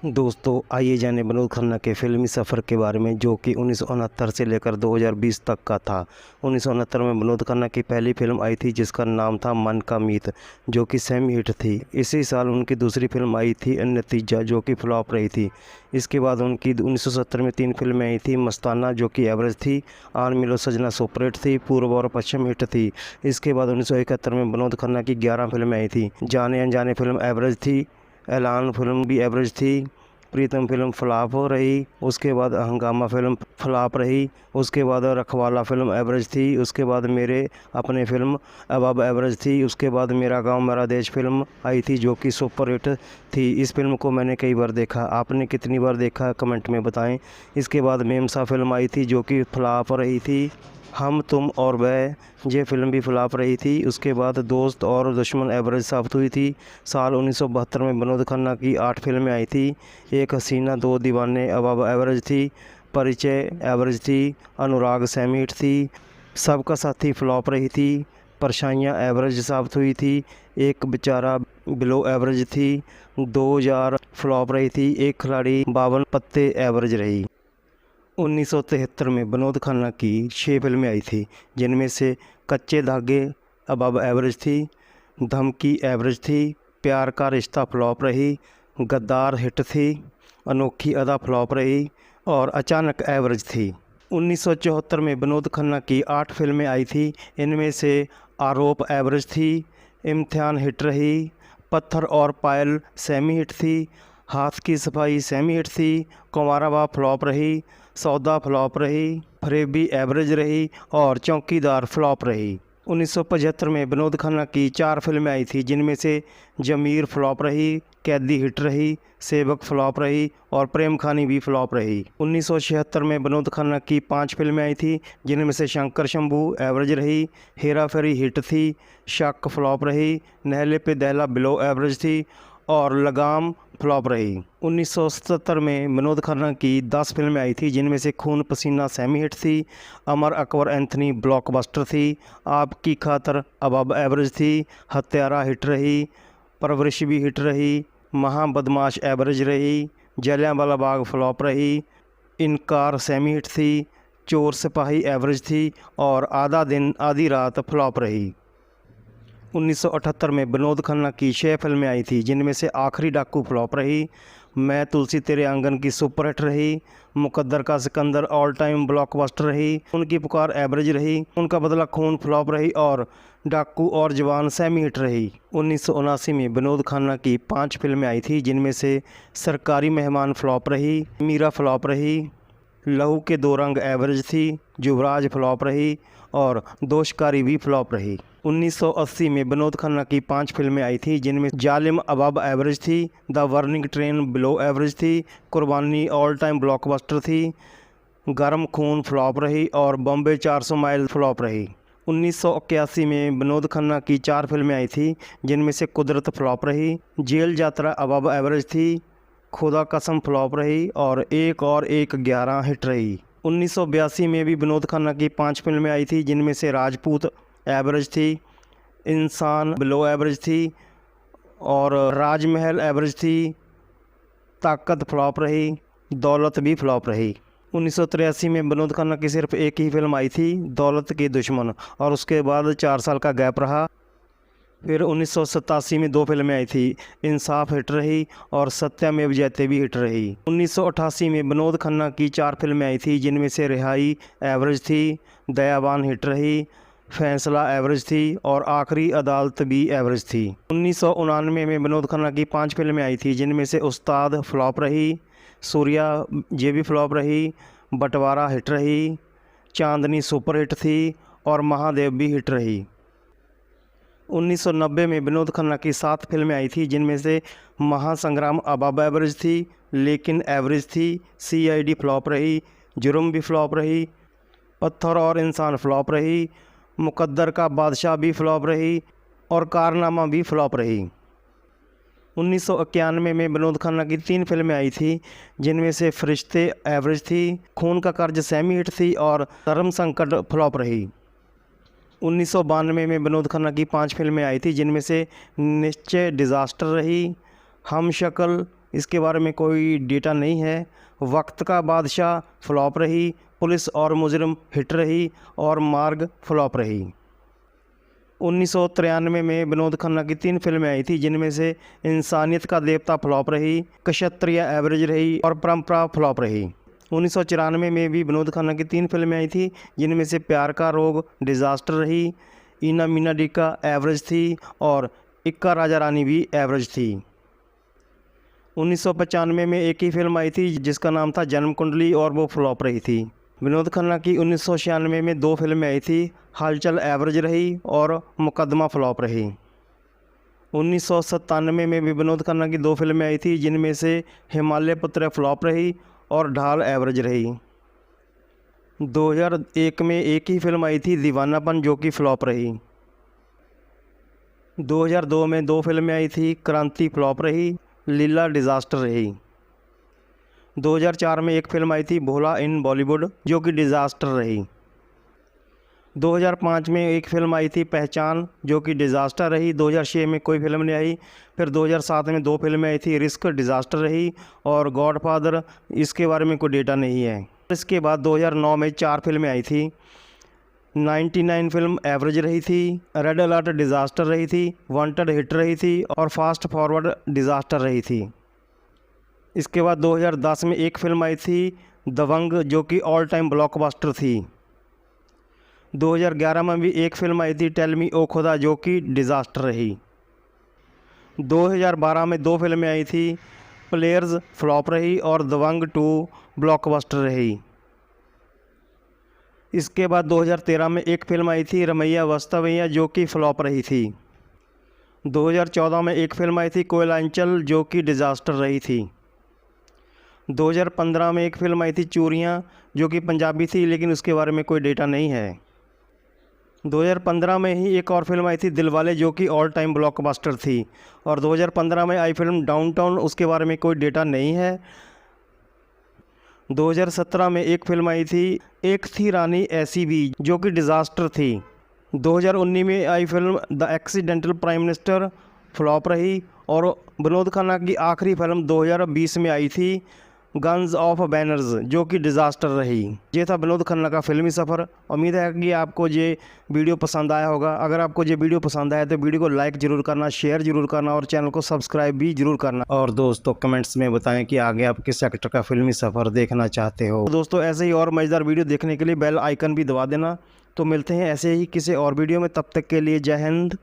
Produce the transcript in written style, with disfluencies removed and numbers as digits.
दोस्तों आइए जाने विनोद खन्ना के फिल्मी सफ़र के बारे में, जो कि 1969 से लेकर 2020 तक का था। 1969 में विनोद खन्ना की पहली फिल्म आई थी जिसका नाम था मन का मीत, जो कि सेमी हिट थी। इसी साल उनकी दूसरी फिल्म आई थी नतीजा, जो कि फ्लॉप रही थी। इसके बाद उनकी 1970 में 3 फिल्में आई थी। मस्ताना, जो कि एवरेज थी। आन मिलो सजना सुपरहिट थी। पूर्व और पश्चिम हिट थी। इसके बाद 1971 में विनोद खन्ना की 11 फिल्में आई थी। जाने अनजाने फिल्म एवरेज थी। ऐलान फिल्म भी एवरेज थी। प्रीतम फिल्म फ्लॉप हो रही। उसके बाद हंगामा फिल्म फ्लॉप रही। उसके बाद रखवाला फिल्म एवरेज थी। उसके बाद मेरे अपने फिल्म अब एवरेज थी। उसके बाद मेरा गांव मेरा देश फिल्म आई थी, जो कि सुपर हिट थी। इस फिल्म को मैंने कई बार देखा। आपने कितनी बार देखा कमेंट में बताएं। इसके बाद मेमसा फिल्म आई थी, जो कि फ्लॉप रही थी। हम तुम और वह, ये फिल्म भी फ्लॉप रही थी। उसके बाद दोस्त और दुश्मन एवरेज साबित हुई थी। साल 1972 में विनोद खन्ना की 8 फिल्में आई थी। एक हसीना, दो दीवाने अब एवरेज थी। परिचय एवरेज थी। अनुराग सेमी हिट थी। सबका साथी फ्लॉप रही थी। परछाइयाँ एवरेज साबित हुई थी। एक बेचारा बिलो एवरेज थी। 2000 फ्लॉप रही थी। एक खिलाड़ी 52 पत्ते एवरेज रही। 1973 में विनोद खन्ना की 6 फिल्में आई थी, जिनमें से कच्चे धागे अब एवरेज थी। धमकी एवरेज थी। प्यार का रिश्ता फ्लॉप रही। गद्दार हिट थी। अनोखी अदा फ्लॉप रही। और अचानक एवरेज थी। 1974 में विनोद खन्ना की 8 फिल्में आई थी। इनमें से आरोप एवरेज थी। इम्तिहान हिट रही। पत्थर और पायल सेमी हिट थी। हाथ की सफाई सेमी हिट थी। कुंवाराबा फ्लॉप रही। सौदा फ्लॉप रही। फरेबी एवरेज रही। और चौकीदार फ्लॉप रही। 1975 में विनोद खन्ना की 4 फिल्में आई थी, जिनमें से जमीर फ्लॉप रही। कैदी हिट रही। सेवक फ्लॉप रही। और प्रेम खानी भी फ्लॉप रही। 1976 में विनोद खन्ना की 5 फिल्में आई थी, जिनमें से शंकर शंभू एवरेज रही। हेरा फेरी हिट थी। शक फ्लॉप रही। नहले पे दहला बिलो एवरेज थी। और लगाम फ्लॉप रही। 1977 में विनोद खन्ना की 10 फिल्में आई थी, जिनमें से खून पसीना सेमी हिट थी। अमर अकबर एंथनी ब्लॉकबस्टर थी। आपकी खातर अब एवरेज थी। हत्यारा हिट रही। परवरिश भी हिट रही। महा बदमाश एवरेज रही। जलियांवाला बाग फ्लॉप रही। इनकार सेमी हिट थी। चोर सिपाही एवरेज थी। और आधा दिन आधी रात फ्लॉप रही। 1978 में विनोद खन्ना की 6 फिल्में आई थी, जिनमें से आखिरी डाकू फ्लॉप रही। मैं तुलसी तेरे आंगन की सुपरहिट रही। मुकद्दर का सिकंदर ऑल टाइम ब्लॉकबस्टर रही। उनकी पुकार एवरेज रही। उनका बदला खून फ्लॉप रही। और डाकू और जवान सेमी हिट रही। 1979 में विनोद खन्ना की 5 फिल्में आई थी, जिनमें से सरकारी मेहमान फ्लॉप रही। मीरा फ्लॉप रही। लहू के दो रंग एवरेज थी। युवराज फ्लॉप रही। और दोषकारी भी फ्लॉप रही। 1980 में विनोद खन्ना की 5 फिल्में आई थी, जिनमें जालिम अब एवरेज थी। The burning train below average थी। कुर्बानी ऑल टाइम ब्लॉकबस्टर थी। गर्म खून फ्लॉप रही। और बॉम्बे 400 माइल फ्लॉप रही। 1981 में विनोद खन्ना की 4 फिल्में आई थी, जिनमें से कुदरत फ्लॉप रही। जेल यात्रा अब एवरेज थी। खुदा कसम फ्लॉप रही। और एक 11 हिट रही। 1982 में भी विनोद खन्ना की 5 फिल्में आई थी, जिनमें से राजपूत एवरेज थी। इंसान बिलो एवरेज थी। और राजमहल एवरेज थी। ताकत फ्लॉप रही। दौलत भी फ्लॉप रही। 1983 में विनोद खन्ना की सिर्फ एक ही फिल्म आई थी, दौलत के दुश्मन, और उसके बाद 4 साल का गैप रहा। फिर 1987 में 2 फिल्में आई थी। इंसाफ हिट रही। और सत्यमेव जयते भी हिट रही। 1988 में विनोद खन्ना की 4 फिल्में आई थी, जिनमें से रिहाई एवरेज थी। दयावान हिट रही। फैसला एवरेज थी। और आखिरी अदालत भी एवरेज थी। 1999 में विनोद खन्ना की 5 फिल्में आई थी, जिनमें से उस्ताद फ्लॉप रही। सूर्या ये भी फ्लॉप रही। बंटवारा हिट रही। चांदनी सुपर हिट थी। और महादेव भी हिट रही। 1990 में विनोद खन्ना की 7 फिल्में आई थी, जिनमें से महासंग्राम अब एवरेज थी, लेकिन एवरेज थी। CID फ्लॉप रही। जुर्म भी फ्लॉप रही। पत्थर और इंसान फ्लॉप रही। मुकद्दर का बादशाह भी फ्लॉप रही। और कारनामा भी फ्लॉप रही। 1991 में विनोद खन्ना की 3 फिल्में आई थी, जिनमें से फरिश्ते एवरेज थी। खून का कर्ज सेमी हिट थी। और धर्म संकट फ्लॉप रही। 1992 में विनोद खन्ना की 5 फिल्में आई थी, जिनमें से निश्चय डिज़ास्टर रही। हम शक्ल इसके बारे में कोई डेटा नहीं है। वक्त का बादशाह फ्लॉप रही, पुलिस और मुजरिम हिट रही और मार्ग फ्लॉप रही। 1993 में विनोद खन्ना की 3 फिल्में आई थी, जिनमें से इंसानियत का देवता फ्लॉप रही, क्षत्रिय एवरेज रही और परंपरा फ्लॉप रही। 1994 में भी विनोद खन्ना की 3 फिल्में आई थी, जिनमें से प्यार का रोग डिज़ास्टर रही, इना मीना डिका एवरेज थी और इक्का राजा रानी भी एवरेज थी। 1995 में एक ही फिल्म आई थी जिसका नाम था जन्म कुंडली और वो फ्लॉप रही थी। विनोद खन्ना की 1996 में 2 फिल्में आई थी, हलचल एवरेज रही और मुकदमा फ्लॉप रही। 1997 में भी विनोद खन्ना की 2 फिल्में आई थी, जिनमें से हिमालय पुत्र फ्लॉप रही और ढाल एवरेज रही। 2001 में एक ही फिल्म आई थी दीवानापन, जो कि फ्लॉप रही। 2002 में 2 फिल्में आई थी, क्रांति फ्लॉप रही, लीला डिज़ास्टर रही। 2004 में एक फिल्म आई थी भोला इन बॉलीवुड, जो कि डिज़ास्टर रही। 2005 में एक फिल्म आई थी पहचान, जो कि डिज़ास्टर रही। 2006 में कोई फिल्म नहीं आई। फिर 2007 में 2 फिल्में आई थी, रिस्क डिज़ास्टर रही और गॉडफादर, इसके बारे में कोई डेटा नहीं है। इसके बाद 2009 में 4 फिल्में आई थी। 99 फिल्म एवरेज रही थी, रेड अलर्ट डिज़ास्टर रही थी, वांटेड हिट रही थी और फास्ट फॉरवर्ड डिज़ास्टर रही थी। इसके बाद 2010 में एक फिल्म आई थी दबंग, जो कि ऑल टाइम ब्लॉकबस्टर थी। 2011 में भी एक फिल्म आई थी टेल मी ओ खुदा, जो कि डिज़ास्टर रही। 2012 में 2 फिल्में आई थी, प्लेयर्स फ्लॉप रही और दबंग 2 ब्लॉकबस्टर रही। इसके बाद 2013 में एक फिल्म आई थी रमैया वास्तवैया, जो कि फ्लॉप रही थी। 2014 में एक फिल्म आई थी कोयलांचल, जो कि डिज़ास्टर रही थी। 2015 में एक फिल्म आई थी चूड़ियाँ, जो कि पंजाबी थी, लेकिन उसके बारे में कोई डेटा नहीं है। 2015 में ही एक और फिल्म आई थी दिलवाले, जो कि ऑल टाइम ब्लॉकबस्टर थी। और 2015 में आई फिल्म डाउनटाउन, उसके बारे में कोई डेटा नहीं है। 2017 में एक फिल्म आई थी एक थी रानी ऐसी भी, जो कि डिज़ास्टर थी। 2019 में आई film the accidental prime minister flop रही। और विनोद खन्ना की आखिरी फिल्म 2020 में आई थी गन्स ऑफ बैनर्स, जो कि डिज़ास्टर रही। ये था विनोद खन्ना का फिल्मी सफ़र। उम्मीद है कि आपको ये वीडियो पसंद आया होगा। अगर आपको ये वीडियो पसंद आया तो वीडियो को लाइक ज़रूर करना, शेयर ज़रूर करना और चैनल को सब्सक्राइब भी ज़रूर करना। और दोस्तों कमेंट्स में बताएं कि आगे आप किस एक्टर का फिल्मी सफ़र देखना चाहते हो। दोस्तों ऐसे ही और मज़ेदार वीडियो देखने के लिए बेल आइकन भी दबा देना। तो मिलते हैं ऐसे ही किसी और वीडियो में, तब तक के लिए जय हिंद।